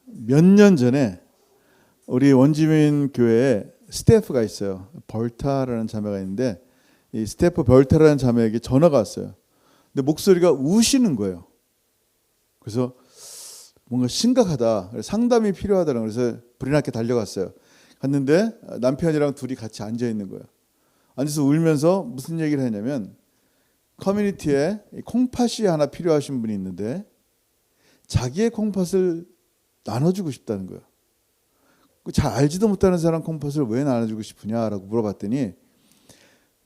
몇 년 전에 우리 원주민 교회에 스태프가 있어요. 벌타라는 자매가 있는데 이 스태프 벌타라는 자매에게 전화가 왔어요. 근데 목소리가 우시는 거예요. 그래서 뭔가 심각하다. 상담이 필요하다는 그래서 불이 났게 달려갔어요. 갔는데 남편이랑 둘이 같이 앉아 있는 거예요. 앉아서 울면서 무슨 얘기를 했냐면 커뮤니티에 콩팥이 하나 필요하신 분이 있는데 자기의 콩팥을 나눠주고 싶다는 거예요. 잘 알지도 못하는 사람 콩팥을 왜 나눠주고 싶으냐라고 물어봤더니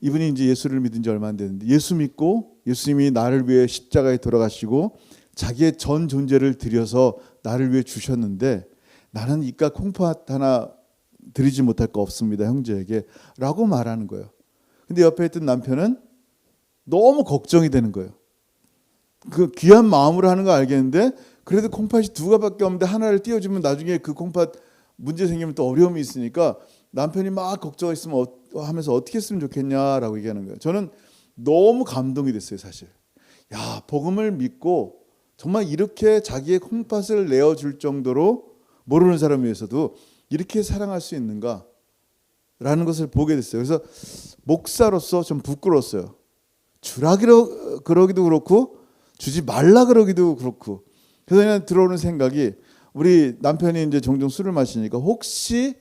이분이 이제 예수를 믿은 지 얼마 안 됐는데 예수 믿고 예수님이 나를 위해 십자가에 돌아가시고 자기의 전 존재를 들여서 나를 위해 주셨는데 나는 이깟 콩팥 하나 드리지 못할 거 없습니다 형제에게 라고 말하는 거예요. 근데 옆에 있던 남편은 너무 걱정이 되는 거예요. 그 귀한 마음으로 하는 거 알겠는데 그래도 콩팥이 두 개밖에 없는데 하나를 띄워주면 나중에 그 콩팥 문제 생기면 또 어려움이 있으니까 남편이 막 걱정했으면 하면서 어떻게 했으면 좋겠냐라고 얘기하는 거예요. 저는 너무 감동이 됐어요 사실. 야, 복음을 믿고 정말 이렇게 자기의 콩팥을 내어줄 정도로 모르는 사람을 위해서도 이렇게 사랑할 수 있는가 라는 것을 보게 됐어요. 그래서 목사로서 좀 부끄러웠어요. 주라 그러기도 그렇고 주지 말라 그러기도 그렇고. 그래서 그냥 들어오는 생각이 우리 남편이 이제 종종 술을 마시니까 혹시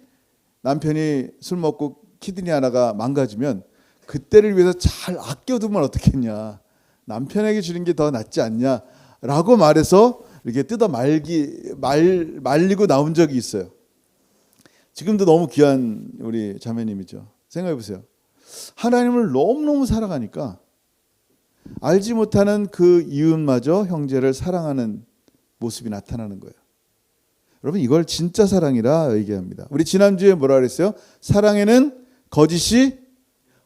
남편이 술 먹고 키드니 하나가 망가지면 그때를 위해서 잘 아껴두면 어떻겠냐. 남편에게 주는 게 더 낫지 않냐라고 말해서 이렇게 뜯어 말리고 나온 적이 있어요. 지금도 너무 귀한 우리 자매님이죠. 생각해 보세요. 하나님을 너무너무 사랑하니까 알지 못하는 그 이웃마저 형제를 사랑하는 모습이 나타나는 거예요. 여러분 이걸 진짜 사랑이라 얘기합니다. 우리 지난주에 뭐라 그랬어요? 사랑에는 거짓이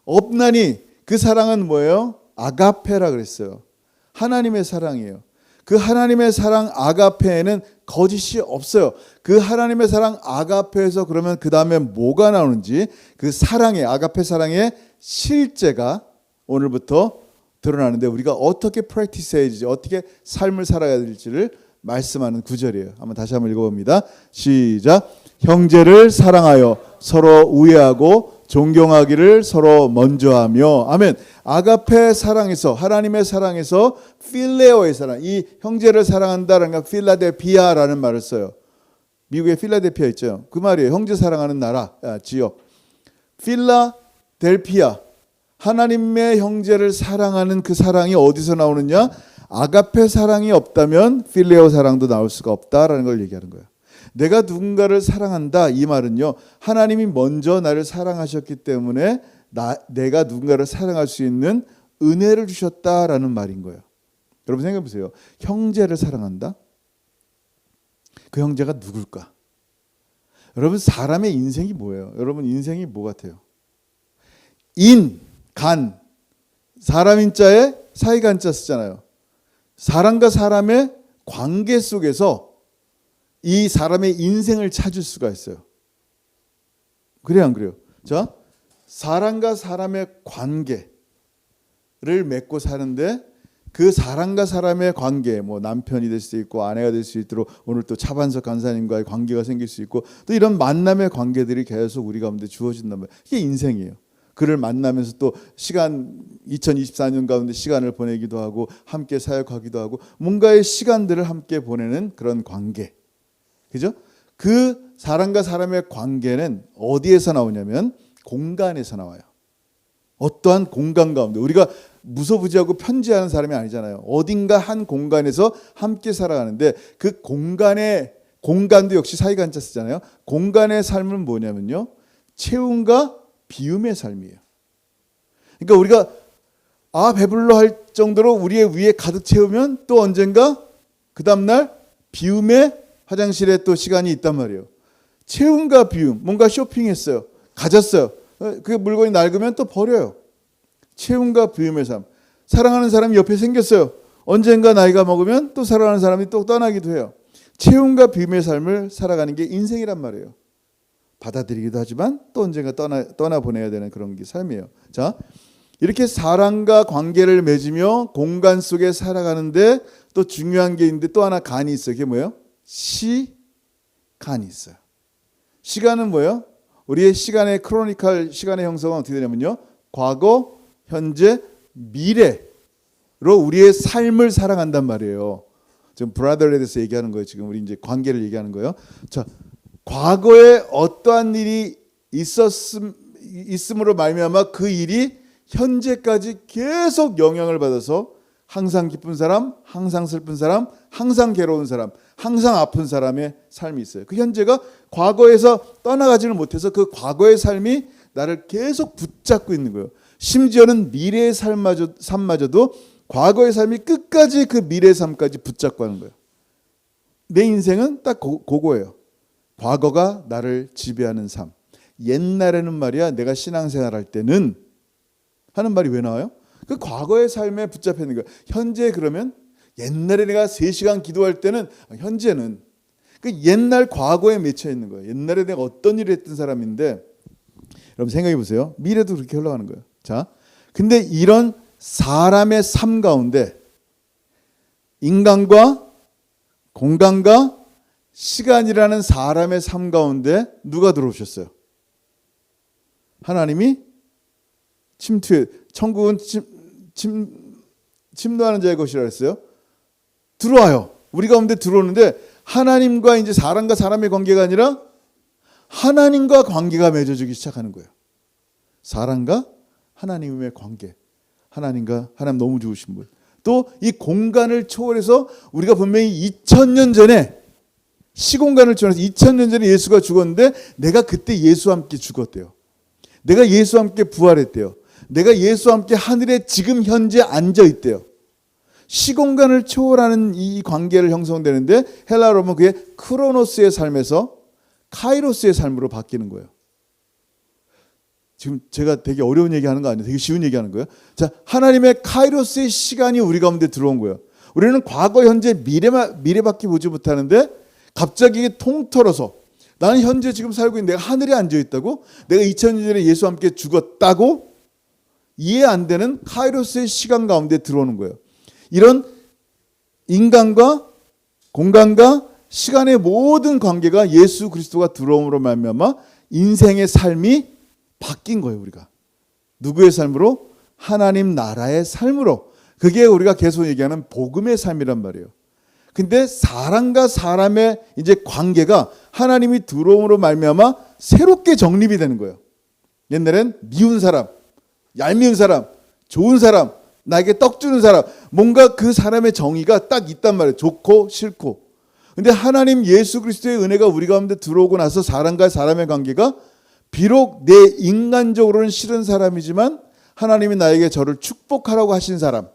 없나니 그 사랑은 뭐예요? 아가페라 그랬어요. 하나님의 사랑이에요. 그 하나님의 사랑 아가페에는 거짓이 없어요. 그 하나님의 사랑 아가페에서 그러면 그 다음에 뭐가 나오는지 그 사랑의 아가페 사랑의 실제가 오늘부터 드러나는데 우리가 어떻게 프랙티스 해야지 어떻게 삶을 살아야 될지를 말씀하는 구절이에요. 한번 다시 한번 읽어봅니다. 시작. 형제를 사랑하여 서로 우애하고 존경하기를 서로 먼저 하며 아멘. 아가페 사랑에서 하나님의 사랑에서 필레오의 사랑 이 형제를 사랑한다라는 건 필라델피아라는 말을 써요. 미국에 필라델피아 있죠. 그 말이에요. 형제 사랑하는 나라 지역. 필라델피아 하나님의 형제를 사랑하는 그 사랑이 어디서 나오느냐? 아가페 사랑이 없다면 필레오 사랑도 나올 수가 없다라는 걸 얘기하는 거예요. 내가 누군가를 사랑한다 이 말은요. 하나님이 먼저 나를 사랑하셨기 때문에 내가 누군가를 사랑할 수 있는 은혜를 주셨다라는 말인 거예요. 여러분 생각해 보세요. 형제를 사랑한다? 그 형제가 누굴까? 여러분 사람의 인생이 뭐예요? 여러분 인생이 뭐 같아요? 간 사람 인자에 사이간자 쓰잖아요. 사람과 사람의 관계 속에서 이 사람의 인생을 찾을 수가 있어요. 그래요, 안 그래요? 자, 사람과 사람의 관계를 맺고 사는데 그 사람과 사람의 관계, 뭐 남편이 될 수 있고 아내가 될 수 있도록 오늘 또 차반석 간사님과의 관계가 생길 수 있고 또 이런 만남의 관계들이 계속 우리 가운데 주어진단 말이에요. 이게 인생이에요. 그를 만나면서 또 시간 2024년 가운데 시간을 보내기도 하고 함께 사역하기도 하고 뭔가의 시간들을 함께 보내는 그런 관계. 그죠? 그 사람과 사람의 관계는 어디에서 나오냐면 공간에서 나와요. 어떠한 공간 가운데 우리가 무소부지하고 편지하는 사람이 아니잖아요. 어딘가 한 공간에서 함께 살아가는데 그 공간도 역시 사이간자 쓰잖아요. 공간의 삶은 뭐냐면요. 채움과 비움의 삶이에요. 그러니까 우리가 배불러 할 정도로 우리의 위에 가득 채우면 또 언젠가 그 다음날 비움의 화장실에 또 시간이 있단 말이에요. 채움과 비움, 뭔가 쇼핑했어요. 가졌어요. 그 물건이 낡으면 또 버려요. 채움과 비움의 삶. 사랑하는 사람이 옆에 생겼어요. 언젠가 나이가 먹으면 또 사랑하는 사람이 또 떠나기도 해요. 채움과 비움의 삶을 살아가는 게 인생이란 말이에요. 받아들이기도 하지만 또 언젠가 떠나보내야 되는 그런 게 삶이에요. 자, 이렇게 사람과 관계를 맺으며 공간 속에 살아가는데 또 중요한 게 있는데 또 하나 간이 있어요. 그게 뭐예요? 시간이 있어요. 시간은 뭐예요? 우리의 시간의 크로니컬 시간의 형성은 어떻게 되냐면요. 과거, 현재, 미래로 우리의 삶을 살아간단 말이에요. 지금 브라더에 대해서 얘기하는 거예요. 지금 우리 이제 관계를 얘기하는 거예요. 자, 과거에 어떠한 일이 있음으로 말미암아 그 일이 현재까지 계속 영향을 받아서 항상 기쁜 사람, 항상 슬픈 사람, 항상 괴로운 사람, 항상 아픈 사람의 삶이 있어요. 그 현재가 과거에서 떠나가지를 못해서 그 과거의 삶이 나를 계속 붙잡고 있는 거예요. 심지어는 미래의 삶마저도 과거의 삶이 끝까지 그 미래의 삶까지 붙잡고 하는 거예요. 내 인생은 딱 그거예요. 과거가 나를 지배하는 삶. 옛날에는 말이야, 내가 신앙생활 할 때는 하는 말이 왜 나와요? 그 과거의 삶에 붙잡혀 있는 거예요. 현재 그러면 옛날에 내가 3시간 기도할 때는 현재는 그 옛날 과거에 맺혀 있는 거예요. 옛날에 내가 어떤 일을 했던 사람인데 여러분 생각해 보세요. 미래도 그렇게 흘러가는 거예요. 자, 근데 이런 사람의 삶 가운데 인간과 공간과 시간이라는 사람의 삶 가운데 누가 들어오셨어요? 하나님이 침투해, 천국은 침노하는 자의 것이라 했어요. 들어와요. 우리 가운데 들어오는데 하나님과 이제 사람과 사람의 관계가 아니라 하나님과 관계가 맺어지기 시작하는 거예요. 사람과 하나님의 관계. 하나님과 하나님 너무 좋으신 분. 또 이 공간을 초월해서 우리가 분명히 2000년 전에 시공간을 초월해서 2000년 전에 예수가 죽었는데 내가 그때 예수와 함께 죽었대요. 내가 예수와 함께 부활했대요. 내가 예수와 함께 하늘에 지금 현재 앉아 있대요. 시공간을 초월하는 이 관계를 형성되는데 헬라어로 보면 그게 크로노스의 삶에서 카이로스의 삶으로 바뀌는 거예요. 지금 제가 되게 어려운 얘기하는 거 아니에요. 되게 쉬운 얘기하는 거예요. 자, 하나님의 카이로스의 시간이 우리 가운데 들어온 거예요. 우리는 과거, 현재, 미래밖에 보지 못하는데 갑자기 이게 통틀어서 나는 현재 지금 살고 있는 내가 하늘에 앉아 있다고? 내가 2000년 전에 예수와 함께 죽었다고? 이해 안 되는 카이로스의 시간 가운데 들어오는 거예요. 이런 인간과 공간과 시간의 모든 관계가 예수 그리스도가 들어옴으로 말미암아 인생의 삶이 바뀐 거예요. 우리가 누구의 삶으로? 하나님 나라의 삶으로. 그게 우리가 계속 얘기하는 복음의 삶이란 말이에요. 근데 사람과 사람의 이제 관계가 하나님이 들어옴으로 말미암아 새롭게 정립이 되는 거예요. 옛날엔 미운 사람, 얄미운 사람, 좋은 사람, 나에게 떡 주는 사람, 뭔가 그 사람의 정의가 딱 있단 말이에요. 좋고 싫고. 근데 하나님 예수 그리스도의 은혜가 우리 가운데 들어오고 나서 사람과 사람의 관계가 비록 내 인간적으로는 싫은 사람이지만 하나님이 나에게 저를 축복하라고 하신 사람,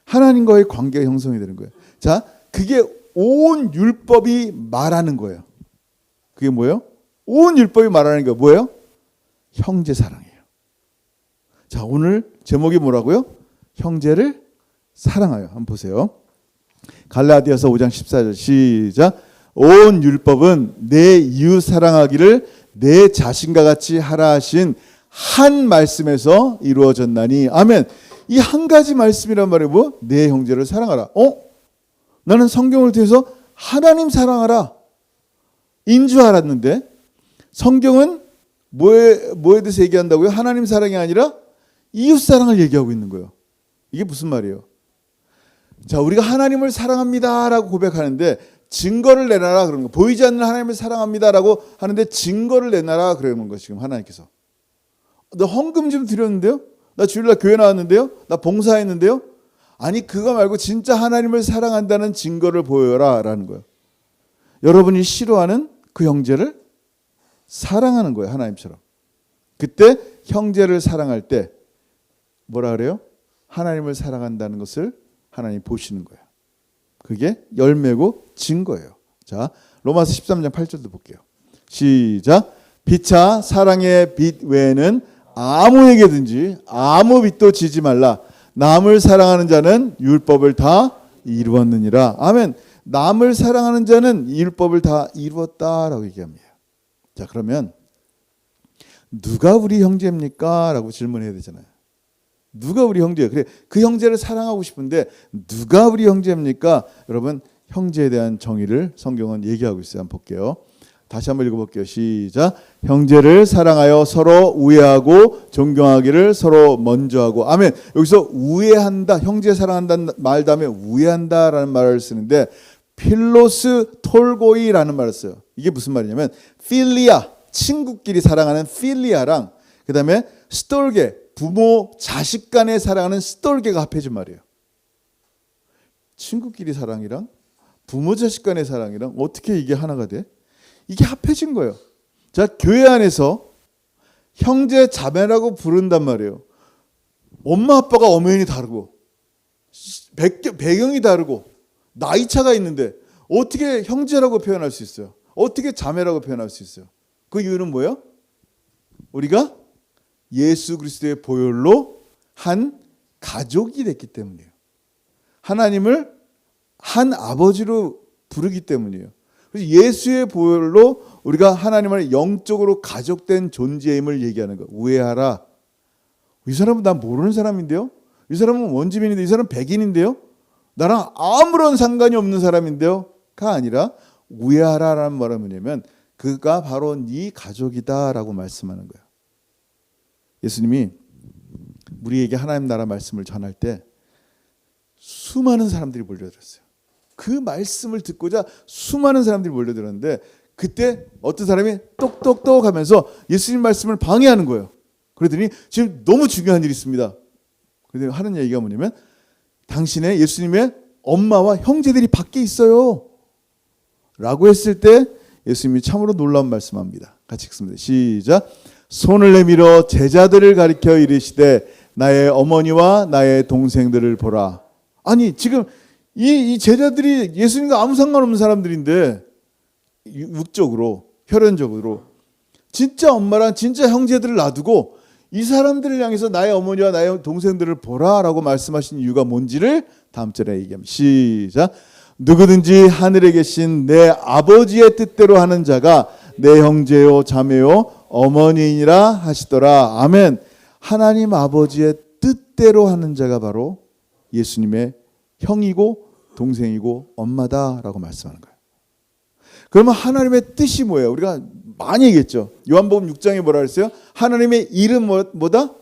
하나님과의 관계가 형성이 되는 거예요. 자, 그게 온 율법이 말하는 거예요. 그게 뭐예요? 온 율법이 말하는 게 뭐예요? 형제 사랑이에요. 자, 오늘 제목이 뭐라고요? 형제를 사랑하여. 한번 보세요. 갈라디아서 5장 14절 시작. 온 율법은 내 이웃 사랑하기를 내 자신과 같이 하라 하신 한 말씀에서 이루어졌나니. 아멘. 이 한 가지 말씀이란 말이 뭐? 내 형제를 사랑하라. 나는 성경을 통해서 하나님 사랑하라 인 줄 알았는데 성경은 뭐에 대해서 얘기한다고요? 하나님 사랑이 아니라 이웃 사랑을 얘기하고 있는 거예요. 이게 무슨 말이에요? 자, 우리가 하나님을 사랑합니다라고 고백하는데 증거를 내놔라 그러는 거. 보이지 않는 하나님을 사랑합니다라고 하는데 증거를 내놔라 그러는 거. 지금 하나님께서 너 헌금 좀 드렸는데요? 나 주일날 교회 나왔는데요? 나 봉사했는데요? 아니, 그거 말고 진짜 하나님을 사랑한다는 증거를 보여라 라는 거예요. 여러분이 싫어하는 그 형제를 사랑하는 거예요. 하나님처럼. 그때 형제를 사랑할 때 뭐라 그래요? 하나님을 사랑한다는 것을 하나님 보시는 거예요. 그게 열매고 증거예요. 자, 로마서 13장 8절도 볼게요. 시작. 피차 사랑의 빛 외에는 아무에게든지 아무 빚도 지지 말라. 남을 사랑하는 자는 율법을 다 이루었느니라. 아멘. 남을 사랑하는 자는 율법을 다 이루었다라고 얘기합니다. 자, 그러면 누가 우리 형제입니까? 라고 질문해야 되잖아요. 누가 우리 형제예요? 그래, 그 형제를 사랑하고 싶은데 누가 우리 형제입니까? 여러분, 형제에 대한 정의를 성경은 얘기하고 있어요. 한번 볼게요. 다시 한번 읽어볼게요. 시작. 형제를 사랑하여 서로 우애하고 존경하기를 서로 먼저 하고. 아멘. 여기서 우애한다, 형제 사랑한다는 말 다음에 우애한다라는 말을 쓰는데 필로스 톨고이라는 말을 써요. 이게 무슨 말이냐면 필리아, 친구끼리 사랑하는 필리아랑 그 다음에 스톨게, 부모 자식 간에 사랑하는 스톨게가 합해진 말이에요. 친구끼리 사랑이랑 부모 자식 간의 사랑이랑 어떻게 이게 하나가 돼? 이게 합해진 거예요. 자, 교회 안에서 형제 자매라고 부른단 말이에요. 엄마 아빠가 엄연히 다르고 배경이 다르고 나이 차가 있는데 어떻게 형제라고 표현할 수 있어요? 어떻게 자매라고 표현할 수 있어요? 그 이유는 뭐예요? 우리가 예수 그리스도의 보혈로 한 가족이 됐기 때문이에요. 하나님을 한 아버지로 부르기 때문이에요. 그래서 예수의 보혈로 우리가 하나님을 영적으로 가족된 존재임을 얘기하는 거예요. 우애하라. 이 사람은 난 모르는 사람인데요. 이 사람은 원주민인데, 이 사람은 백인인데요. 나랑 아무런 상관이 없는 사람인데요. 가 아니라 우애하라라는 말은 뭐냐면 그가 바로 네 가족이다라고 말씀하는 거예요. 예수님이 우리에게 하나님 나라 말씀을 전할 때 수많은 사람들이 몰려들었어요. 그 말씀을 듣고자 수많은 사람들이 몰려들었는데 그때 어떤 사람이 똑똑똑 하면서 예수님 말씀을 방해하는 거예요. 그러더니 지금 너무 중요한 일이 있습니다. 그러더니 하는 얘기가 뭐냐면 당신의 예수님의 엄마와 형제들이 밖에 있어요 라고 했을 때 예수님이 참으로 놀라운 말씀합니다. 같이 읽습니다. 시작. 손을 내밀어 제자들을 가리켜 이르시되 나의 어머니와 나의 동생들을 보라. 아니 지금 이 제자들이 예수님과 아무 상관없는 사람들인데 육적으로 혈연적으로 진짜 엄마랑 진짜 형제들을 놔두고 이 사람들을 향해서 나의 어머니와 나의 동생들을 보라라고 말씀하신 이유가 뭔지를 다음 절에 얘기합니다. 시작. 누구든지 하늘에 계신 내 아버지의 뜻대로 하는 자가 내 형제요 자매요 어머니이니라 하시더라. 아멘. 하나님 아버지의 뜻대로 하는 자가 바로 예수님의 형이고 동생이고 엄마다라고 말씀하는 거예요. 그러면 하나님의 뜻이 뭐예요? 우리가 많이 얘기했죠. 요한복음 6장에 뭐라 그랬어요? 하나님의 일은 뭐다?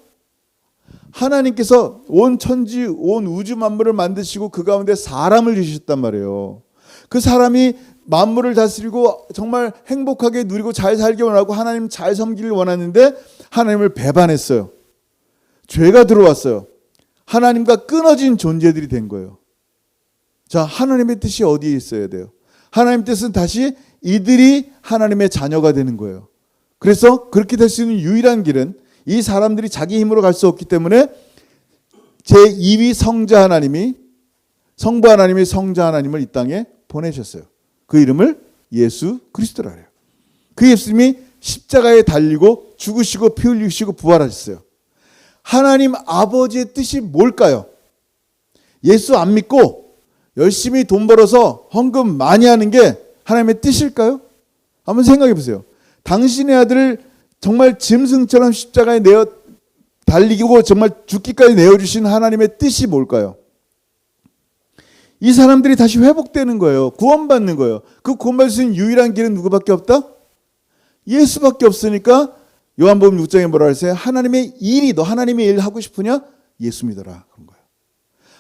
하나님께서 온 천지 온 우주 만물을 만드시고 그 가운데 사람을 주셨단 말이에요. 그 사람이 만물을 다스리고 정말 행복하게 누리고 잘 살기 원하고 하나님 잘 섬기길 원하는데 하나님을 배반했어요. 죄가 들어왔어요. 하나님과 끊어진 존재들이 된 거예요. 자, 하나님의 뜻이 어디에 있어야 돼요? 하나님의 뜻은 다시 이들이 하나님의 자녀가 되는 거예요. 그래서 그렇게 될 수 있는 유일한 길은 이 사람들이 자기 힘으로 갈 수 없기 때문에 제2위 성자 하나님이 성부 하나님이 성자 하나님을 이 땅에 보내셨어요. 그 이름을 예수 그리스도라 그래요. 그 예수님이 십자가에 달리고 죽으시고 피 흘리시고 부활하셨어요. 하나님 아버지의 뜻이 뭘까요? 예수 안 믿고 열심히 돈 벌어서 헌금 많이 하는 게 하나님의 뜻일까요? 한번 생각해 보세요. 당신의 아들을 정말 짐승처럼 십자가에 내어 달리고 정말 죽기까지 내어주신 하나님의 뜻이 뭘까요? 이 사람들이 다시 회복되는 거예요. 구원받는 거예요. 그 구원받을 수 있는 유일한 길은 누구밖에 없다? 예수밖에 없으니까 요한복음 6장에 뭐라 그랬어요? 하나님의 일이 너 하나님의 일 하고 싶으냐? 예수 믿어라. 그런 거예요.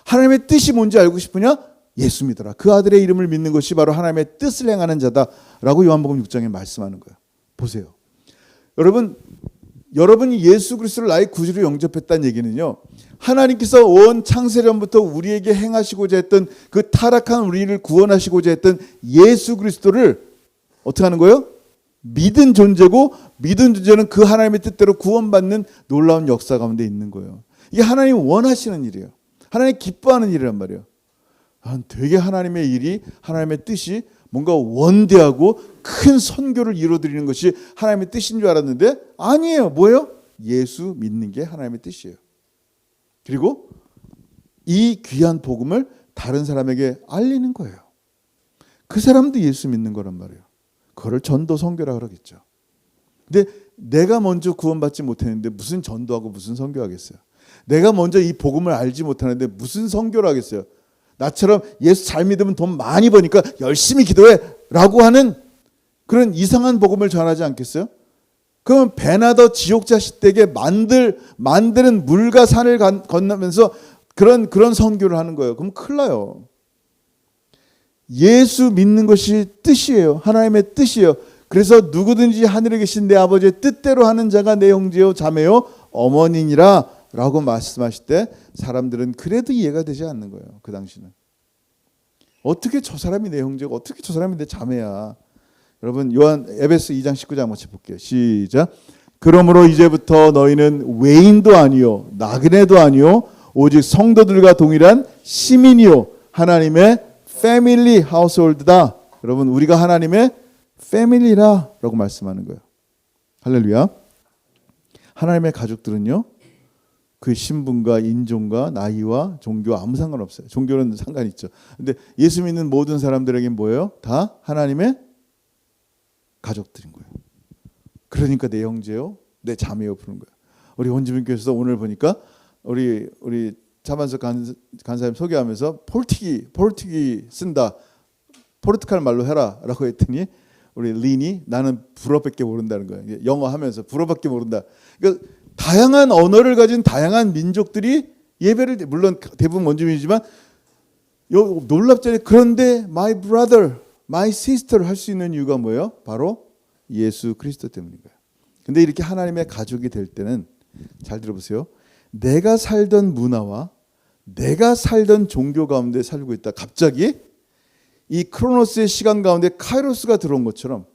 하나님의 뜻이 뭔지 알고 싶으냐? 예수 믿어라. 그 아들의 이름을 믿는 것이 바로 하나님의 뜻을 행하는 자다라고 요한복음 6장에 말씀하는 거예요. 보세요. 여러분이 예수 그리스도를 나의 구주로 영접했다는 얘기는요. 하나님께서 온 창세전부터 우리에게 행하시고자 했던 그 타락한 우리를 구원하시고자 했던 예수 그리스도를 어떻게 하는 거예요? 믿은 존재고 믿은 존재는 그 하나님의 뜻대로 구원받는 놀라운 역사 가운데 있는 거예요. 이게 하나님 원하시는 일이에요. 하나님 기뻐하는 일이란 말이에요. 되게 하나님의 일이 하나님의 뜻이 뭔가 원대하고 큰 선교를 이루어드리는 것이 하나님의 뜻인 줄 알았는데 아니에요. 뭐예요? 예수 믿는 게 하나님의 뜻이에요. 그리고 이 귀한 복음을 다른 사람에게 알리는 거예요. 그 사람도 예수 믿는 거란 말이에요. 그거를 전도 선교라 그러겠죠. 근데 내가 먼저 구원받지 못했는데 무슨 전도하고 무슨 선교하겠어요. 내가 먼저 이 복음을 알지 못하는데 무슨 선교를 하겠어요. 나처럼 예수 잘 믿으면 돈 많이 버니까 열심히 기도해 라고 하는 그런 이상한 복음을 전하지 않겠어요? 그러면 배나 더 지옥자 시댁에 만드는 물과 산을 건너면서 그런 선교를 하는 거예요. 그럼 큰일 나요. 예수 믿는 것이 뜻이에요. 하나님의 뜻이에요. 그래서 누구든지 하늘에 계신 내 아버지의 뜻대로 하는 자가 내 형제요 자매요 어머니니라 라고 말씀하실 때 사람들은 그래도 이해가 되지 않는 거예요. 그 당시는. 어떻게 저 사람이 내 형제고 어떻게 저 사람이 내 자매야. 여러분 에베소 2장 19절 한번 볼게요. 시작. 그러므로 이제부터 너희는 외인도 아니요 나그네도 아니요 오직 성도들과 동일한 시민이요 하나님의 패밀리 하우스홀드다. 여러분 우리가 하나님의 패밀리라 라고 말씀하는 거예요. 할렐루야. 하나님의 가족들은요 그 신분과 인종과 나이와 종교와 아무 상관없어요. 종교는 상관이 있죠. 근데 예수 믿는 모든 사람들에겐 뭐예요? 다 하나님의 가족들인 거예요. 그러니까 내 형제요 내 자매요 부르는 거예요. 우리 원주민교회에서 오늘 보니까 우리 차반석 간사님 소개하면서 폴티기 쓴다. 포르투갈 말로 해라 라고 했더니 우리 린이 나는 불어밖에 모른다는 거예요. 영어 하면서 불어밖에 모른다. 그러니까 다양한 언어를 가진 다양한 민족들이 예배를 물론 대부분 원주민이지만 놀랍잖아요. 그런데 my brother, my sister를 할 수 있는 이유가 뭐예요? 바로 예수 그리스도 때문인 거예요. 근데 이렇게 하나님의 가족이 될 때는 잘 들어보세요. 내가 살던 문화와 내가 살던 종교 가운데 살고 있다. 갑자기 이 크로노스의 시간 가운데 카이로스가 들어온 것처럼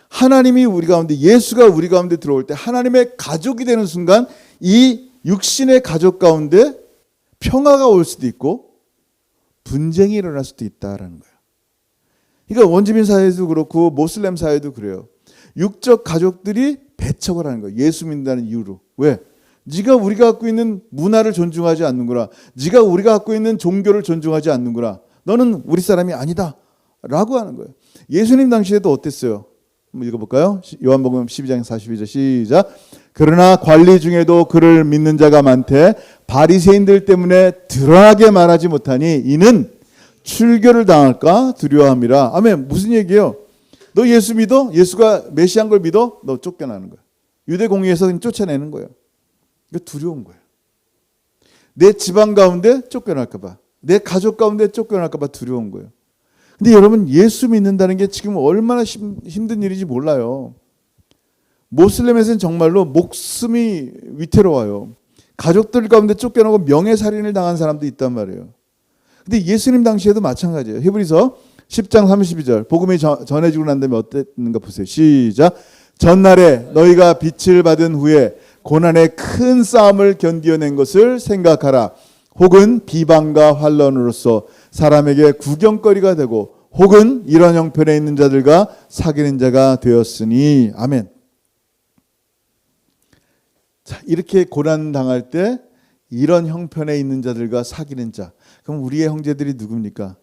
하나님이 우리 가운데 예수가 우리 가운데 들어올 때 하나님의 가족이 되는 순간 이 육신의 가족 가운데 평화가 올 수도 있고 분쟁이 일어날 수도 있다라는 거예요. 그러니까 원주민 사회도 그렇고 모슬렘 사회도 그래요. 육적 가족들이 배척을 하는 거예요. 예수 믿는다는 이유로. 왜? 네가 우리가 갖고 있는 문화를 존중하지 않는구나. 네가 우리가 갖고 있는 종교를 존중하지 않는구나. 너는 우리 사람이 아니다 라고 하는 거예요. 예수님 당시에도 어땠어요? 한번 읽어볼까요? 요한복음 12장 42절 시작. 그러나 관리 중에도 그를 믿는 자가 많되 바리새인들 때문에 드러나게 말하지 못하니 이는 출교를 당할까 두려워함이라. 아멘. 무슨 얘기예요? 너 예수 믿어? 예수가 메시아인 걸 믿어? 너 쫓겨나는 거야. 유대 공의에서 쫓아내는 거예요. 이거 두려운 거예요. 내 집안 가운데 쫓겨날까 봐. 내 가족 가운데 쫓겨날까 봐 두려운 거예요. 근데 여러분 예수 믿는다는 게 지금 얼마나 힘든 일인지 몰라요. 모슬렘에서는 정말로 목숨이 위태로워요. 가족들 가운데 쫓겨나고 명예살인을 당한 사람도 있단 말이에요. 근데 예수님 당시에도 마찬가지예요. 히브리서 10장 32절 복음이 전해지고 난 다음에 어땠는가 보세요. 시작. 전날에 너희가 빛을 받은 후에 고난의 큰 싸움을 견디어낸 것을 생각하라. 혹은 비방과 환란으로서 사람에게 구경거리가 되고 혹은 이런 형편에 있는 자들과 사귀는 자가 되었으니. 아멘. 자, 이렇게 고난 당할 때 이런 형편에 있는 자들과 사귀는 자. 그럼 우리의 형제들이 누굽니까?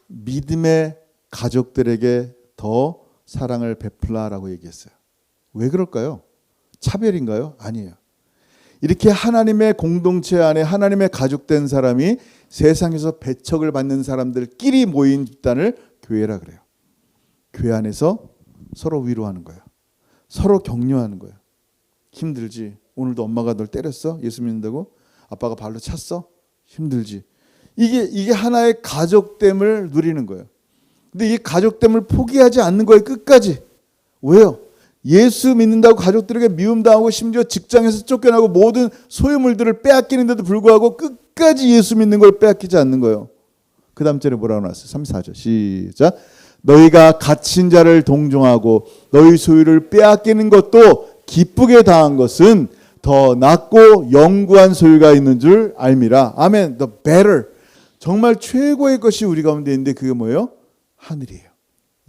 믿음의 가족들에게 더 사랑을 베풀라라고 얘기했어요. 왜 그럴까요? 차별인가요? 아니에요. 이렇게 하나님의 공동체 안에 하나님의 가족된 사람이 세상에서 배척을 받는 사람들끼리 모인 집단을 교회라 그래요. 교회 안에서 서로 위로하는 거예요. 서로 격려하는 거예요. 힘들지? 오늘도 엄마가 널 때렸어? 예수 믿는다고? 아빠가 발로 찼어? 힘들지? 이게 하나의 가족됨을 누리는 거예요. 근데 이 가족됨을 포기하지 않는 거예요. 끝까지. 왜요? 예수 믿는다고 가족들에게 미움당하고 심지어 직장에서 쫓겨나고 모든 소유물들을 빼앗기는데도 불구하고 끝까지 예수 믿는 걸 빼앗기지 않는 거예요. 그 다음 절에 뭐라고 나왔어요? 34절 시작. 너희가 갇힌 자를 동정하고 너희 소유를 빼앗기는 것도 기쁘게 당한 것은 더 낫고 영구한 소유가 있는 줄 알미라. 아멘. The better. 정말 최고의 것이 우리 가운데 있는데 그게 뭐예요? 하늘이에요.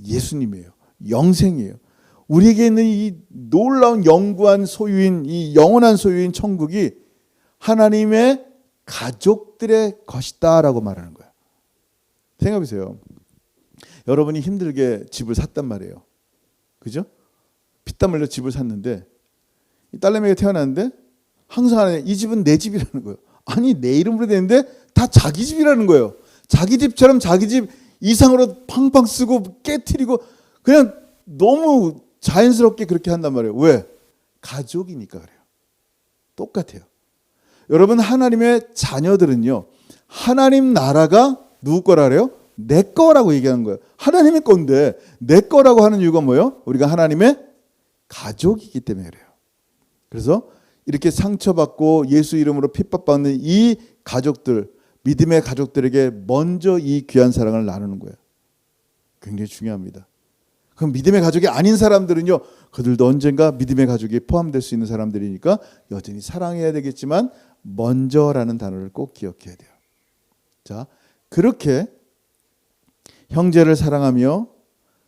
예수님이에요. 영생이에요. 우리에게 있는 이 놀라운 영구한 소유인 이 영원한 소유인 천국이 하나님의 가족들의 것이다라고 말하는 거예요. 생각해보세요. 여러분이 힘들게 집을 샀단 말이에요. 그죠? 피땀 흘려 집을 샀는데 이 딸내미가 태어났는데 항상 하는 이 집은 내 집이라는 거예요. 아니 내 이름으로 되는데 다 자기 집이라는 거예요. 자기 집처럼 자기 집 이상으로 팡팡 쓰고 깨트리고 그냥 너무 자연스럽게 그렇게 한단 말이에요. 왜? 가족이니까 그래요. 똑같아요. 여러분 하나님의 자녀들은요. 하나님 나라가 누구 거라 그래요? 내 거라고 얘기하는 거예요. 하나님의 건데 내 거라고 하는 이유가 뭐예요? 우리가 하나님의 가족이기 때문에 그래요. 그래서 이렇게 상처받고 예수 이름으로 핍박받는 이 가족들, 믿음의 가족들에게 먼저 이 귀한 사랑을 나누는 거예요. 굉장히 중요합니다. 그럼 믿음의 가족이 아닌 사람들은요, 그들도 언젠가 믿음의 가족에 포함될 수 있는 사람들이니까 여전히 사랑해야 되겠지만 먼저라는 단어를 꼭 기억해야 돼요. 자, 그렇게 형제를 사랑하며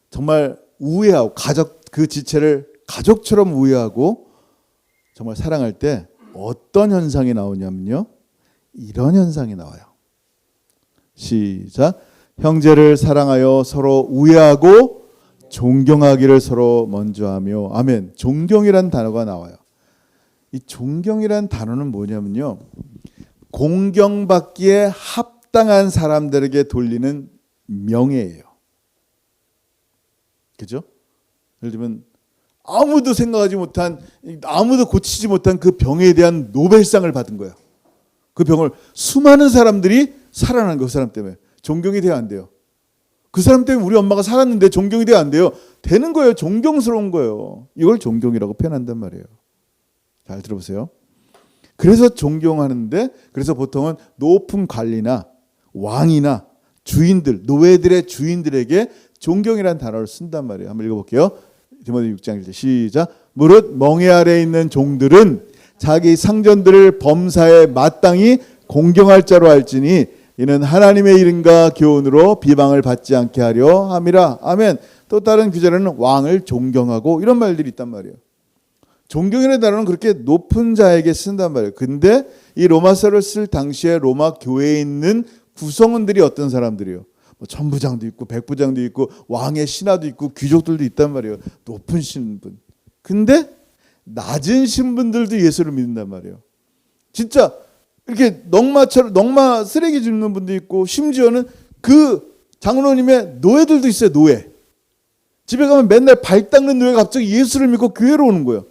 정말 우애하고 가족 그 지체를 가족처럼 우애하고 정말 사랑할 때 어떤 현상이 나오냐면요. 이런 현상이 나와요. 시작. 형제를 사랑하여 서로 우애하고 존경하기를 서로 먼저 하며. 아멘. 존경이란 단어가 나와요. 이 존경이란 단어는 뭐냐면요. 공경받기에 합당한 사람들에게 돌리는 명예예요. 그죠? 예를 들면 아무도 생각하지 못한, 아무도 고치지 못한 그 병에 대한 노벨상을 받은 거예요. 그 병을 수많은 사람들이 살아난 그 사람 때문에. 존경이 돼야 안 돼요. 그 사람 때문에 우리 엄마가 살았는데 존경이 돼야 안 돼요. 되는 거예요. 존경스러운 거예요. 이걸 존경이라고 표현한단 말이에요. 잘 들어보세요. 그래서 존경하는데, 그래서 보통은 높은 관리나 왕이나 주인들, 노예들의 주인들에게 존경이라는 단어를 쓴단 말이에요. 한번 읽어볼게요. 디모데 6장 1절 시작. 무릇 멍에 아래 있는 종들은 자기 상전들을 범사에 마땅히 공경할 자로 알지니 이는 하나님의 이름과 교훈으로 비방을 받지 않게 하려 함이라. 아멘. 또 다른 구절에는 왕을 존경하고 이런 말들이 있단 말이에요. 존경이라는 단어는 그렇게 높은 자에게 쓴단 말이에요. 근데 이 로마서를 쓸 당시에 로마 교회에 있는 구성원들이 어떤 사람들이요? 뭐 천부장도 있고 백부장도 있고 왕의 신하도 있고 귀족들도 있단 말이에요. 높은 신분. 근데 낮은 신분들도 예수를 믿는단 말이에요. 진짜 이렇게 넉마 쓰레기 줍는 분도 있고 심지어는 그 장로님의 노예들도 있어요. 노예. 집에 가면 맨날 발 닦는 노예가 갑자기 예수를 믿고 교회로 오는 거예요.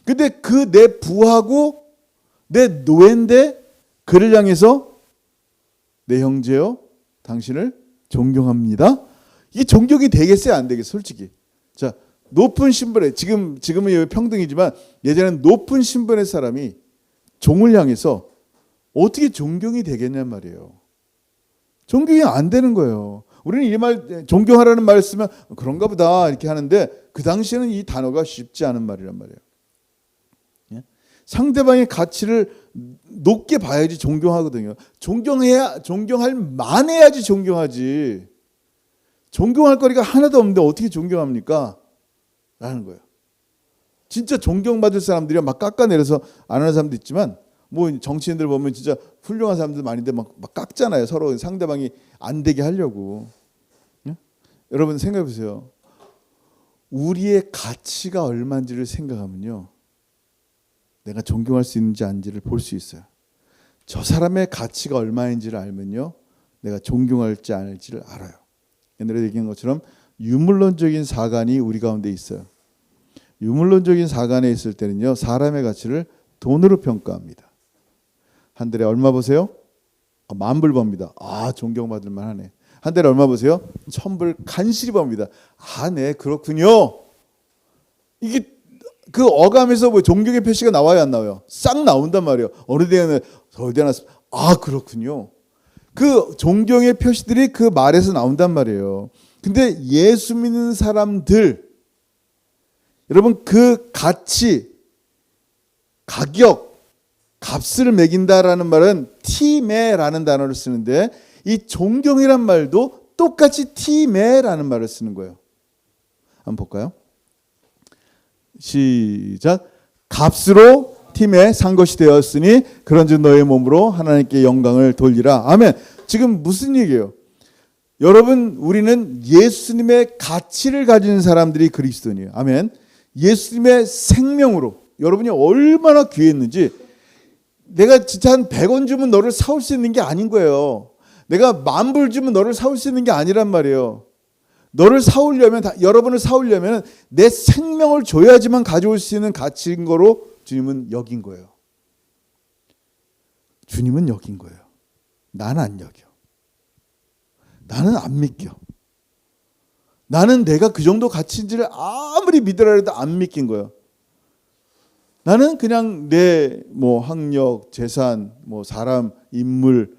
근데 그 내 부하고 내 노예인데 그를 향해서 내 형제요, 당신을 존경합니다. 이게 존경이 되겠어요, 안 되겠어요, 솔직히. 자, 높은 신분에 지금은 평등이지만 예전에는 높은 신분의 사람이 종을 향해서 어떻게 존경이 되겠냔 말이에요. 존경이 안 되는 거예요. 우리는 이 말 존경하라는 말을 쓰면 그런가 보다 이렇게 하는데 그 당시에는 이 단어가 쉽지 않은 말이란 말이에요. 상대방의 가치를 높게 봐야지 존경하거든요. 존경할 만해야지 존경하지. 존경할 거리가 하나도 없는데 어떻게 존경합니까? 라는 거예요. 진짜 존경받을 사람들이 막 깎아내려서 안 하는 사람도 있지만 뭐 정치인들 보면 진짜 훌륭한 사람들 많은데 막 깎잖아요. 서로 상대방이 안 되게 하려고. 여러분 생각해 보세요. 우리의 가치가 얼마인지를 생각하면요. 내가 존경할 수 있는지 아닌지를 볼 수 있어요. 저 사람의 가치가 얼마인지를 알면요. 내가 존경할지 아닐지를 알아요. 옛날에 얘기한 것처럼 유물론적인 사관이 우리 가운데 있어요. 유물론적인 사관에 있을 때는요. 사람의 가치를 돈으로 평가합니다. 한 달에 얼마 보세요? 10,000불 법니다. 아, 존경받을 만하네. 한 달에 얼마 보세요? 1,000불 간신히 법니다. 아, 네, 그렇군요. 이게 그 어감에서 뭐 존경의 표시가 나와요, 안 나와요? 싹 나온단 말이에요. 어느 데는 어디 하나 아, 그렇군요. 그 존경의 표시들이 그 말에서 나온단 말이에요. 근데 예수 믿는 사람들, 여러분 그 가치, 가격, 값을 매긴다라는 말은 티매라는 단어를 쓰는데 이 존경이란 말도 똑같이 티매라는 말을 쓰는 거예요. 한번 볼까요? 시작. 값으로 팀에 산 것이 되었으니 그런즉 너의 몸으로 하나님께 영광을 돌리라. 아멘. 지금 무슨 얘기예요? 여러분, 우리는 예수님의 가치를 가진 사람들이 그리스도인이에요. 아멘. 예수님의 생명으로 여러분이 얼마나 귀했는지 내가 진짜 한 100원 주면 너를 사올 수 있는 게 아닌 거예요. 내가 10,000불 주면 너를 사올 수 있는 게 아니란 말이에요. 너를 사오려면, 여러분을 사오려면 내 생명을 줘야지만 가져올 수 있는 가치인 거로 주님은 여긴 거예요. 주님은 여긴 거예요. 나는 안 여겨. 나는 안 믿겨. 나는 내가 그 정도 가치인지를 아무리 믿으라 해도 안 믿긴 거예요. 나는 그냥 내 학력, 재산, 사람, 인물,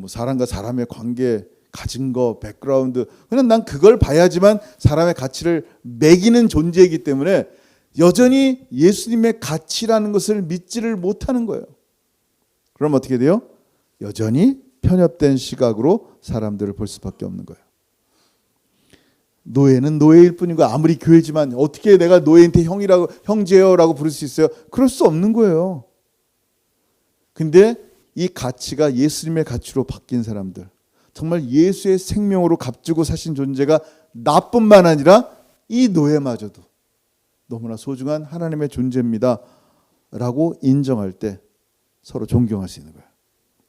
사람과 사람의 관계, 가진 거, 백그라운드, 그냥 난 그걸 봐야지만 사람의 가치를 매기는 존재이기 때문에 여전히 예수님의 가치라는 것을 믿지를 못하는 거예요. 그럼 어떻게 돼요? 여전히 편협된 시각으로 사람들을 볼 수밖에 없는 거예요. 노예는 노예일 뿐이고 아무리 교회지만 어떻게 내가 노예한테 형이라고, 형제여라고 부를 수 있어요? 그럴 수 없는 거예요. 근데 이 가치가 예수님의 가치로 바뀐 사람들, 정말 예수의 생명으로 값주고 사신 존재가 나뿐만 아니라 이 노예마저도 너무나 소중한 하나님의 존재입니다 라고 인정할 때 서로 존경할 수 있는 거예요.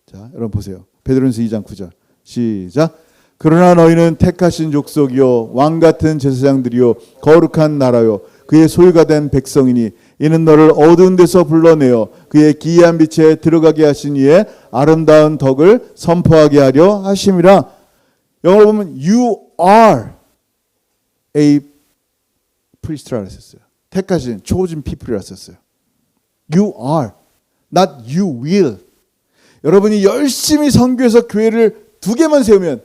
자, 여러분 보세요. 베드로전서 2장 9절 시작. 그러나 너희는 택하신 족속이요 왕같은 제사장들이요 거룩한 나라요 그의 소유가 된 백성이니 이는 너를 어두운 데서 불러내어 그의 기이한 빛에 들어가게 하신 이의 아름다운 덕을 선포하게 하려 하심이라. 영어로 보면 You are a priest라고 했어요. 택하신 chosen people이라고 했어요. You are, not you will. 여러분이 열심히 선교해서 교회를 2개만 세우면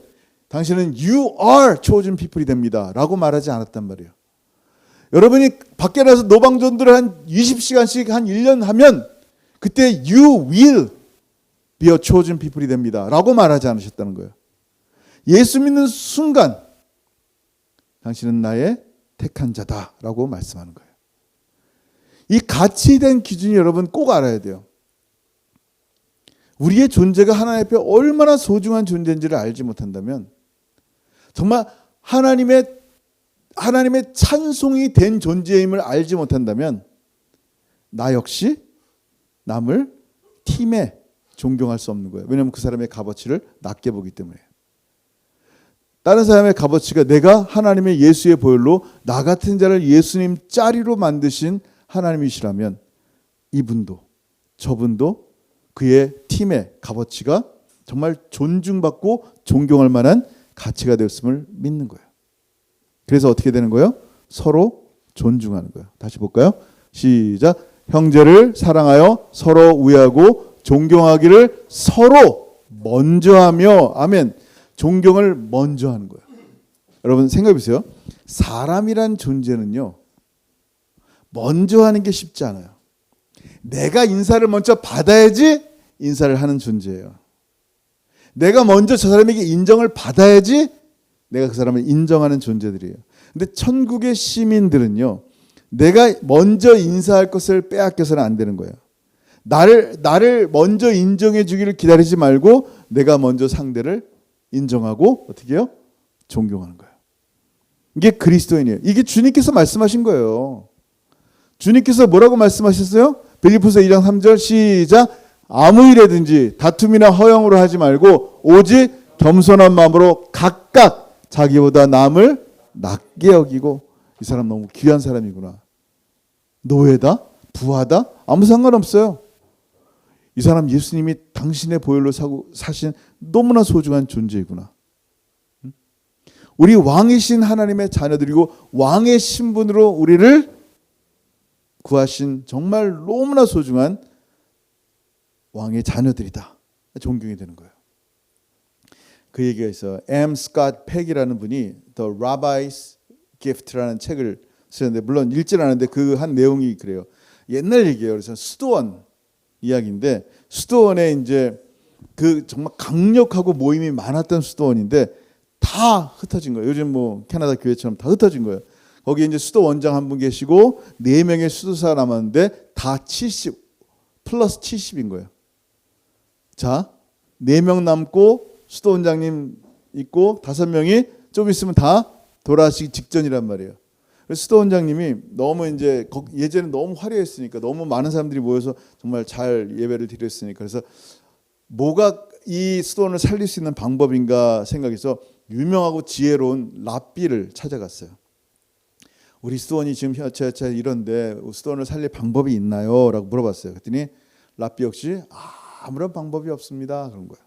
당신은 you are chosen people이 됩니다 라고 말하지 않았단 말이에요. 여러분이 밖에 나가서 노방전도를 한 20시간씩 한 1년 하면 그때 you will be a chosen people이 됩니다 라고 말하지 않으셨다는 거예요. 예수 믿는 순간 당신은 나의 택한 자다 라고 말씀하는 거예요. 이 가치된 기준이 여러분 꼭 알아야 돼요. 우리의 존재가 하나님 앞에 얼마나 소중한 존재인지를 알지 못한다면 정말 하나님의 찬송이 된 존재임을 알지 못한다면 나 역시 남을 팀에 존경할 수 없는 거예요. 왜냐하면 그 사람의 값어치를 낮게 보기 때문에. 다른 사람의 값어치가 내가 하나님의 예수의 보혈로 나 같은 자를 예수님 짜리로 만드신 하나님이시라면 이분도 저분도 그의 팀의 값어치가 정말 존중받고 존경할 만한 가치가 되었음을 믿는 거예요. 그래서 어떻게 되는 거예요? 서로 존중하는 거예요. 다시 볼까요? 시작. 형제를 사랑하여 서로 우애하고 존경하기를 서로 먼저 하며, 아멘. 존경을 먼저 하는 거예요. 여러분 생각해 보세요. 사람이란 존재는요, 먼저 하는 게 쉽지 않아요. 내가 인사를 먼저 받아야지 인사를 하는 존재예요. 내가 먼저 저 사람에게 인정을 받아야지 내가 그 사람을 인정하는 존재들이에요. 근데 천국의 시민들은요, 내가 먼저 인사할 것을 빼앗겨서는 안 되는 거예요. 나를 먼저 인정해 주기를 기다리지 말고 내가 먼저 상대를 인정하고 어떻게 해요? 존경하는 거예요. 이게 그리스도인이에요. 이게 주님께서 말씀하신 거예요. 주님께서 뭐라고 말씀하셨어요? 빌립보서 2장 3절 시작. 아무 일에든지 다툼이나 허영으로 하지 말고 오직 겸손한 마음으로 각각 자기보다 남을 낮게 여기고. 이 사람 너무 귀한 사람이구나. 노예다? 부하다? 아무 상관없어요. 이 사람 예수님이 당신의 보혈로 사신 너무나 소중한 존재이구나. 우리 왕이신 하나님의 자녀들이고 왕의 신분으로 우리를 구하신 정말 너무나 소중한 왕의 자녀들이다. 존경이 되는 거예요. 그 얘기가 있어요. M. Scott Peck이라는 분이 The Rabbi's Gift라는 책을 쓰는데, 물론 읽지는 않았는데 그 한 내용이 그래요. 옛날 얘기예요. 그래서 수도원 이야기인데, 수도원에 이제 그 정말 강력하고 모임이 많았던 수도원인데 다 흩어진 거예요. 요즘 뭐 캐나다 교회처럼 다 흩어진 거예요. 거기 이제 수도 원장 한 분 계시고 4명의 수도사 남았는데 다 70 플러스 70인 거예요. 자, 4명 남고 수도 원장님 있고 5명이 좀 있으면 다 돌아가시기 직전이란 말이에요. 그래서 수도 원장님이 너무 이제 예전에 너무 화려했으니까 너무 많은 사람들이 모여서 정말 잘 예배를 드렸으니까 그래서 뭐가 이 수도원을 살릴 수 있는 방법인가 생각해서 유명하고 지혜로운 랍비를 찾아갔어요. 우리 수도원이 지금 여차여차 이런데 수도원을 살릴 방법이 있나요? 라고 물어봤어요. 그랬더니 랍비 역시 아무런 방법이 없습니다. 그런 거예요.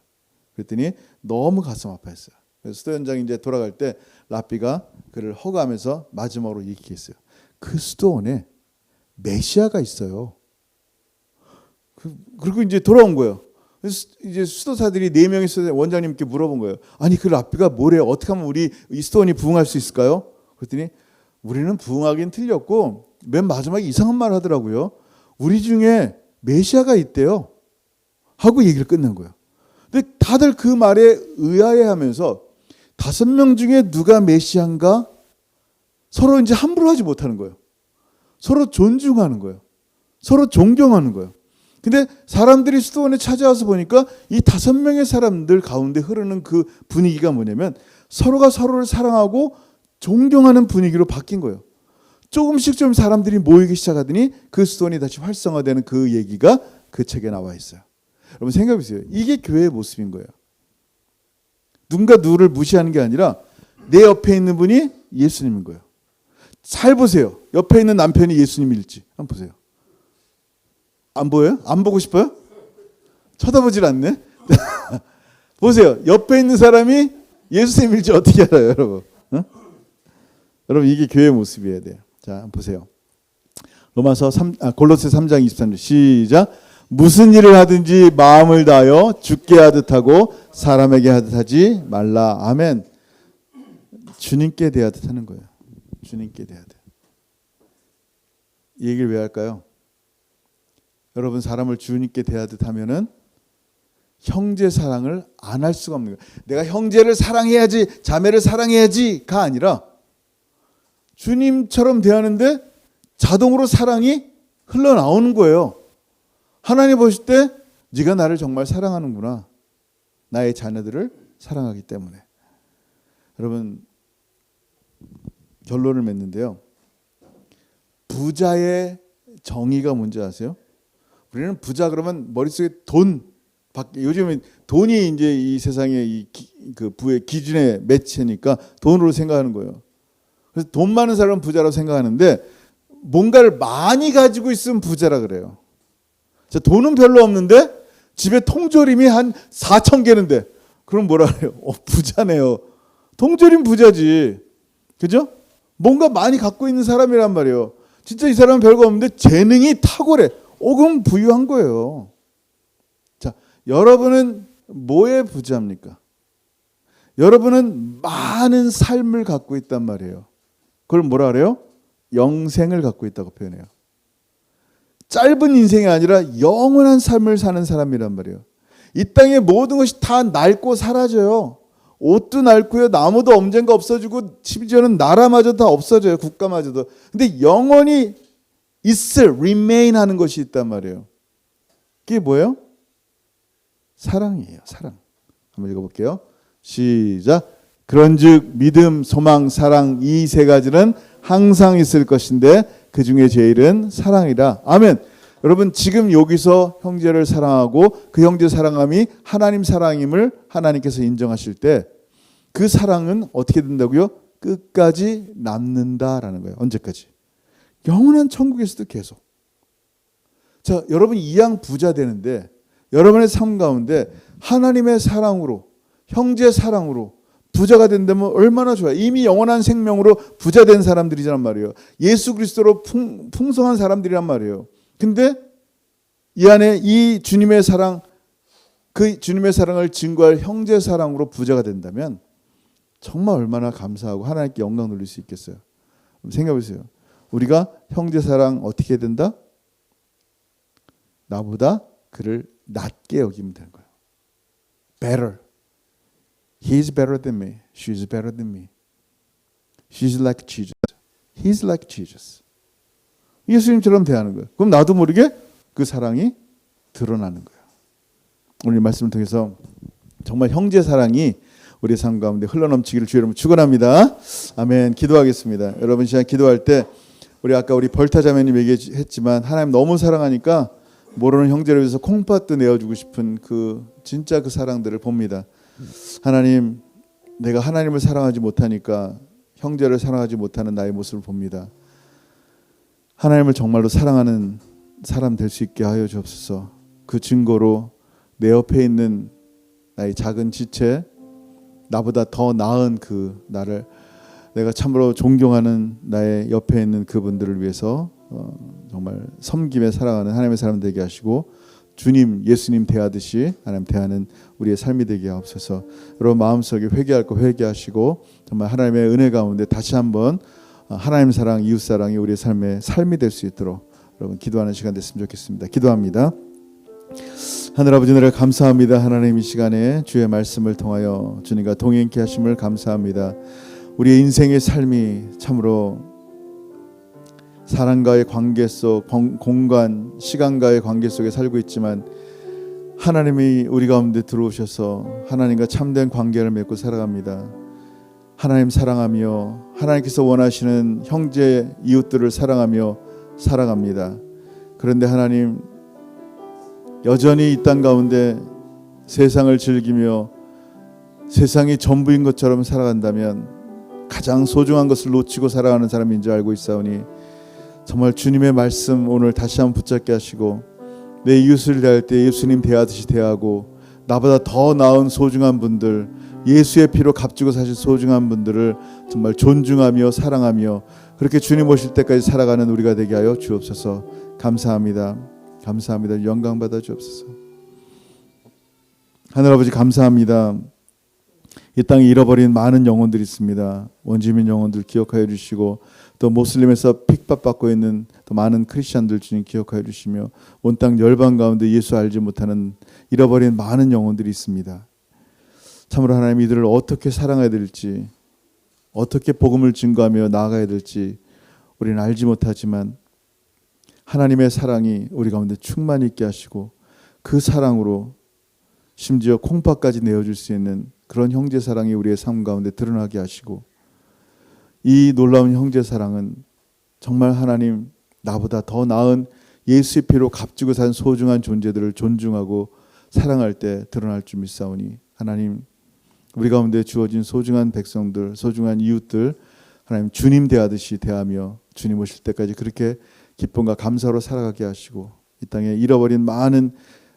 그랬더니 너무 가슴 아파했어요. 그래서 수도원장이 이제 돌아갈 때 랍비가 그를 허가하면서 마지막으로 얘기했어요. 그 수도원에 메시아가 있어요. 그리고 이제 돌아온 거예요. 그래서 이제 수도사들이 4명이 원장님께 물어본 거예요. 아니 그 랍비가 뭐래요? 어떻게 하면 우리 이 수도원이 부흥할 수 있을까요? 그랬더니 우리는 부흥하긴 틀렸고 맨 마지막에 이상한 말 하더라고요. 우리 중에 메시아가 있대요. 하고 얘기를 끝낸 거예요. 근데 다들 그 말에 의아해하면서 5명 중에 누가 메시아인가 서로 이제 함부로 하지 못하는 거예요. 서로 존중하는 거예요. 서로 존경하는 거예요. 근데 사람들이 수도원에 찾아와서 보니까 이 5명의 사람들 가운데 흐르는 그 분위기가 뭐냐면 서로가 서로를 사랑하고 존경하는 분위기로 바뀐 거예요. 조금씩 좀 사람들이 모이기 시작하더니 그 수도원이 다시 활성화되는 그 얘기가 그 책에 나와 있어요. 여러분 생각해 보세요. 이게 교회의 모습인 거예요. 누군가 누구를 무시하는 게 아니라 내 옆에 있는 분이 예수님인 거예요. 잘 보세요. 옆에 있는 남편이 예수님일지 한번 보세요. 안 보여요? 안 보고 싶어요? 쳐다보질 않네. 보세요. 옆에 있는 사람이 예수님일지 어떻게 알아요, 여러분? 어? 여러분 이게 교회의 모습이어야 돼요. 자, 한번 보세요. 골로새 3장 23절 시작. 무슨 일을 하든지 마음을 다하여 주께 하듯 하고 사람에게 하듯 하지 말라. 아멘. 주님께 대하듯 하는 거예요. 주님께 대하듯. 이 얘기를 왜 할까요? 여러분 사람을 주님께 대하듯 하면은 형제 사랑을 안 할 수가 없는 거예요. 내가 형제를 사랑해야지, 자매를 사랑해야지가 아니라 주님처럼 대하는데 자동으로 사랑이 흘러나오는 거예요. 하나님 보실 때 네가 나를 정말 사랑하는구나. 나의 자녀들을 사랑하기 때문에. 여러분 결론을 맺는데요. 부자의 정의가 뭔지 아세요? 우리는 부자 그러면 머릿속에 돈, 요즘에 돈이 이제 이 세상의 그 부의 기준의 매체니까 돈으로 생각하는 거예요. 그래서 돈 많은 사람은 부자라고 생각하는데 뭔가를 많이 가지고 있으면 부자라 그래요. 자, 돈은 별로 없는데 집에 통조림이 한 4,000개인데 그럼 뭐라 그래요? 부자네요. 통조림 부자지. 그죠? 뭔가 많이 갖고 있는 사람이란 말이에요. 진짜 이 사람은 별거 없는데 재능이 탁월해. 그럼 부유한 거예요. 자, 여러분은 뭐의 부자입니까? 여러분은 많은 삶을 갖고 있단 말이에요. 그걸 뭐라 그래요? 영생을 갖고 있다고 표현해요. 짧은 인생이 아니라 영원한 삶을 사는 사람이란 말이에요. 이 땅의 모든 것이 다 낡고 사라져요. 옷도 낡고요. 나무도 언젠가 없어지고 심지어는 나라마저 다 없어져요. 국가마저도. 근데 영원히 remain 하는 것이 있단 말이에요. 그게 뭐예요? 사랑이에요. 사랑. 한번 읽어볼게요. 시작. 그런즉 믿음, 소망, 사랑 이 세 가지는 항상 있을 것인데 그 중에 제일은 사랑이라. 아멘. 여러분 지금 여기서 형제를 사랑하고 그 형제 사랑함이 하나님 사랑임을 하나님께서 인정하실 때 그 사랑은 어떻게 된다고요? 끝까지 남는다라는 거예요. 언제까지? 영원한 천국에서도 계속. 자, 여러분 이양 부자 되는데 여러분의 삶 가운데 하나님의 사랑으로 형제 사랑으로 부자가 된다면 얼마나 좋아요. 이미 영원한 생명으로 부자 된 사람들이란 말이에요. 예수 그리스도로 풍성한 사람들이란 말이에요. 근데 이 안에 이 주님의 사랑, 그 주님의 사랑을 증거할 형제 사랑으로 부자가 된다면 정말 얼마나 감사하고 하나님께 영광 돌릴 수 있겠어요. 생각해 보세요. 우리가 형제 사랑 어떻게 된다? 나보다 그를 낮게 여기면 되는 거예요. Better. He's better than me. She's better than me. She's like Jesus. He's like Jesus. 예수님처럼 대하는 거예요. 그럼 나도 모르게 그 사랑이 드러나는 거예요. 오늘 이 말씀을 통해서 정말 형제 사랑이 우리 삶 가운데 흘러넘치기를 주의 이름으로 축원합니다. 아멘. 기도하겠습니다. 여러분 시간 기도할 때 우리 아까 우리 벌타 자매님 얘기했지만 하나님 너무 사랑하니까 모르는 형제를 위해서 콩팥도 내어주고 싶은 그 진짜 그 사랑들을 봅니다. 하나님, 내가 하나님을 사랑하지 못하니까 형제를 사랑하지 못하는 나의 모습을 봅니다. 하나님을 정말로 사랑하는 사람 될 수 있게 하여 주옵소서. 그 증거로 내 옆에 있는 나의 작은 지체, 나보다 더 나은 그 나를 내가 참으로 존경하는 나의 옆에 있는 그분들을 위해서 정말 섬김에 사랑하는 하나님의 사람 되게 하시고 주님, 예수님 대하듯이 하나님 대하는 우리의 삶이 되게 하옵소서. 여러분 마음속에 회개할 거 회개하시고 정말 하나님의 은혜 가운데 다시 한번 하나님 사랑, 이웃 사랑이 우리의 삶의 삶이 될 수 있도록 여러분 기도하는 시간 됐으면 좋겠습니다. 기도합니다. 하늘 아버지 은혜를 감사합니다. 하나님 이 시간에 주의 말씀을 통하여 주님과 동행케 하심을 감사합니다. 우리의 인생의 삶이 참으로 사람과의 관계 속, 공간, 시간과의 관계 속에 살고 있지만 하나님이 우리 가운데 들어오셔서 하나님과 참된 관계를 맺고 살아갑니다. 하나님 사랑하며 하나님께서 원하시는 형제 이웃들을 사랑하며 살아갑니다. 그런데 하나님 여전히 이 땅 가운데 세상을 즐기며 세상이 전부인 것처럼 살아간다면 가장 소중한 것을 놓치고 살아가는 사람인 줄 알고 있사오니 정말 주님의 말씀 오늘 다시 한번 붙잡게 하시고 내 이웃을 대할 때 예수님 대하듯이 대하고 나보다 더 나은 소중한 분들, 예수의 피로 값주고 사실 소중한 분들을 정말 존중하며 사랑하며 그렇게 주님 오실 때까지 살아가는 우리가 되게 하여 주옵소서. 감사합니다. 감사합니다. 영광 받아 주옵소서. 하늘아버지 감사합니다. 이 땅에 잃어버린 많은 영혼들이 있습니다. 원주민 영혼들 기억하여 주시고 또 모슬림에서 핍박받고 있는 또 많은 크리스천들 주님 기억하여 주시며 온 땅 열방 가운데 예수 알지 못하는 잃어버린 많은 영혼들이 있습니다. 참으로 하나님 이들을 어떻게 사랑해야 될지 어떻게 복음을 증거하며 나아가야 될지 우리는 알지 못하지만 하나님의 사랑이 우리 가운데 충만히 있게 하시고 그 사랑으로 심지어 콩팥까지 내어줄 수 있는 그런 형제 사랑이 우리의 삶 가운데 드러나게 하시고 이 놀라운 형제 사랑은 정말 하나님 나보다 더 나은 예수의 피로 값지고 산 소중한 존재들을 존중하고 사랑할 때 드러날 줄 믿사오니 하나님 우리 가운데 주어진 소중한 백성들, 소중한 이웃들 하나님 주님 대하듯이 대하며 주님 오실 때까지 그렇게 기쁨과 감사로 살아가게 하시고 이 땅에 잃어버린 많은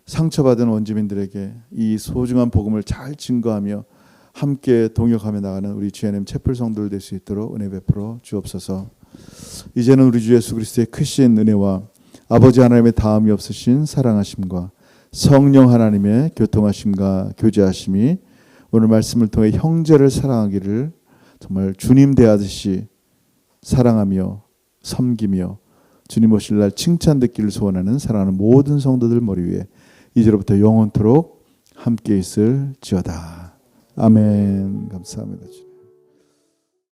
상처받은 원주민들에게 이 소중한 복음을 잘 증거하며 함께 동역하며 나가는 우리 주의 채플 성도들 될 수 있도록 은혜 베풀어 주옵소서. 이제는 우리 주 예수 그리스도의 크신 은혜와 아버지 하나님의 다함이 없으신 사랑하심과 성령 하나님의 교통하심과 교제하심이 오늘 말씀을 통해 형제를 사랑하기를 정말 주님 대하듯이 사랑하며 섬기며 주님 오실 날 칭찬 듣기를 소원하는 사랑하는 모든 성도들 머리 위에 이제로부터 영원토록 함께 있을지어다. 아멘. 감사합니다.